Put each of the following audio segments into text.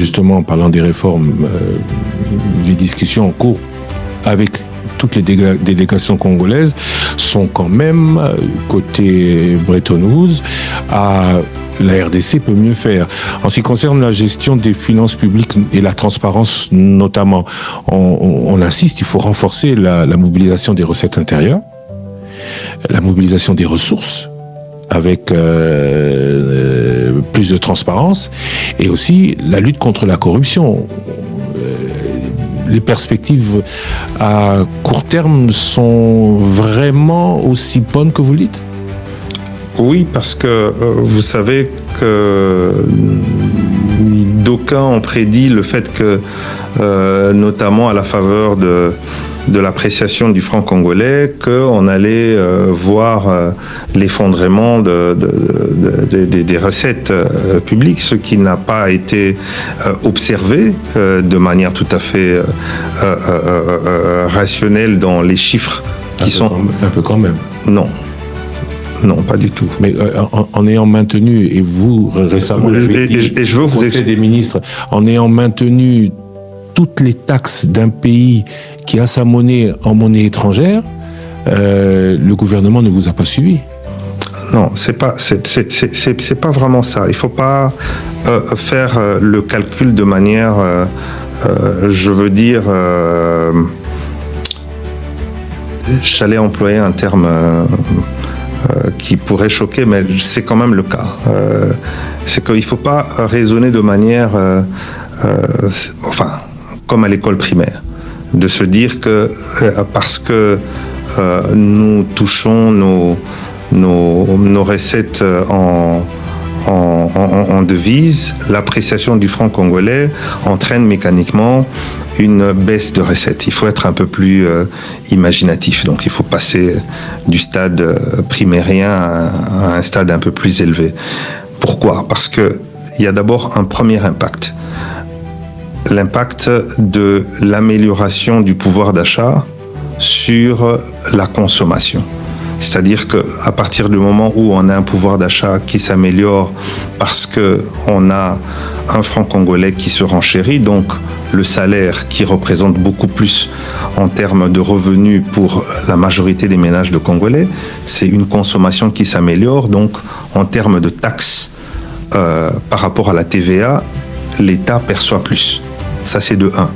justement, en parlant des réformes, les discussions en cours avec toutes les délégations congolaises sont quand même, côté Bretton Woods, la RDC peut mieux faire. En ce qui concerne la gestion des finances publiques et la transparence notamment, on insiste, il faut renforcer la mobilisation des recettes intérieures, la mobilisation des ressources, avec plus de transparence, et aussi la lutte contre la corruption. Les perspectives à court terme sont vraiment aussi bonnes que vous le dites ? Oui, parce que vous savez que d'aucuns ont prédit le fait que, notamment à la faveur de l'appréciation du franc congolais, qu'on allait voir l'effondrement des recettes publiques, ce qui n'a pas été observé de manière tout à fait rationnelle dans les chiffres qui sont... Un peu quand même. Non, pas du tout. Mais en ayant maintenu, et vous récemment l'avez dit, et je veux vous Conseil des ministres, en ayant maintenu toutes les taxes d'un pays qui a sa monnaie en monnaie étrangère, le gouvernement ne vous a pas suivi. Non, c'est pas vraiment ça. Il faut pas faire le calcul de manière, je veux dire, j'allais employer un terme qui pourrait choquer, mais c'est quand même le cas. C'est qu'il ne faut pas raisonner de manière, comme à l'école primaire, de se dire que parce que nous touchons nos recettes en devises, l'appréciation du franc congolais entraîne mécaniquement une baisse de recettes. Il faut être un peu plus imaginatif. Donc il faut passer du stade primérien à un stade un peu plus élevé. Pourquoi ? Parce qu'il y a d'abord un premier impact. L'impact de l'amélioration du pouvoir d'achat sur la consommation. C'est-à-dire qu'à partir du moment où on a un pouvoir d'achat qui s'améliore parce qu'on a un franc congolais qui se renchérit, donc le salaire qui représente beaucoup plus en termes de revenus pour la majorité des ménages de Congolais, c'est une consommation qui s'améliore, donc en termes de taxes par rapport à la TVA, l'État perçoit plus. Ça, c'est de 1.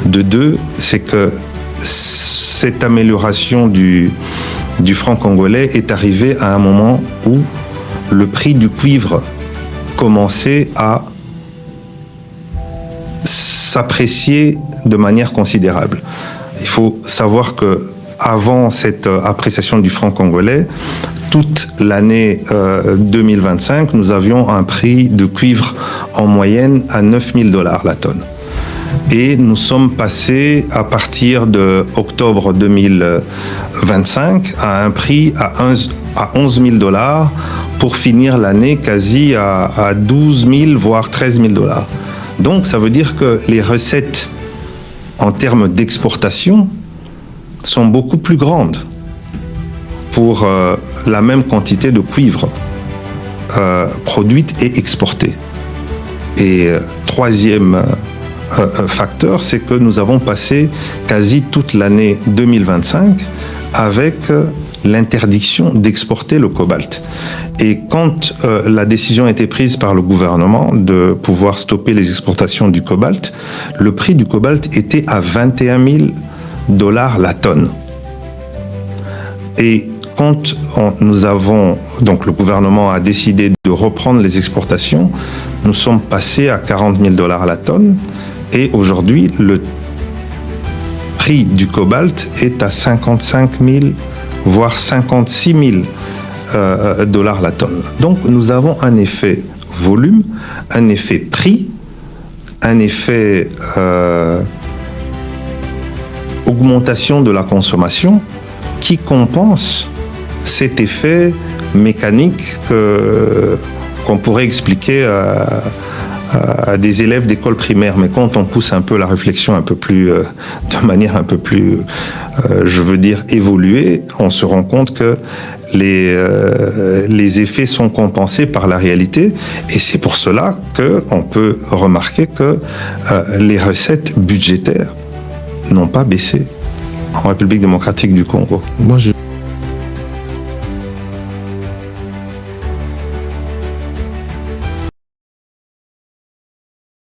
De 2, c'est que cette amélioration du franc congolais est arrivée à un moment où le prix du cuivre commençait à s'apprécier de manière considérable. Il faut savoir que avant cette appréciation du franc congolais, toute l'année 2025, nous avions un prix de cuivre en moyenne à $9 000 la tonne. Et nous sommes passés à partir de octobre 2025 à un prix à $11 000 pour finir l'année quasi à 12 000 voire 13 000 $. Donc ça veut dire que les recettes en termes d'exportation sont beaucoup plus grandes pour la même quantité de cuivre produite et exportée. Et troisième facteur, c'est que nous avons passé quasi toute l'année 2025 avec l'interdiction d'exporter le cobalt. Et quand la décision a été prise par le gouvernement de pouvoir stopper les exportations du cobalt, le prix du cobalt était à $21 000 la tonne. Et quand donc le gouvernement a décidé de reprendre les exportations, nous sommes passés à $40 000 la tonne. Et aujourd'hui, le prix du cobalt est à 55 000, voire 56 000 $ la tonne. Donc nous avons un effet volume, un effet prix, un effet augmentation de la consommation qui compense cet effet mécanique qu'on pourrait expliquer à des élèves d'école primaire. Mais quand on pousse un peu la réflexion de manière un peu plus, je veux dire, évoluée, on se rend compte que les effets sont compensés par la réalité, et c'est pour cela qu'on peut remarquer que les recettes budgétaires n'ont pas baissé en République démocratique du Congo. Moi, je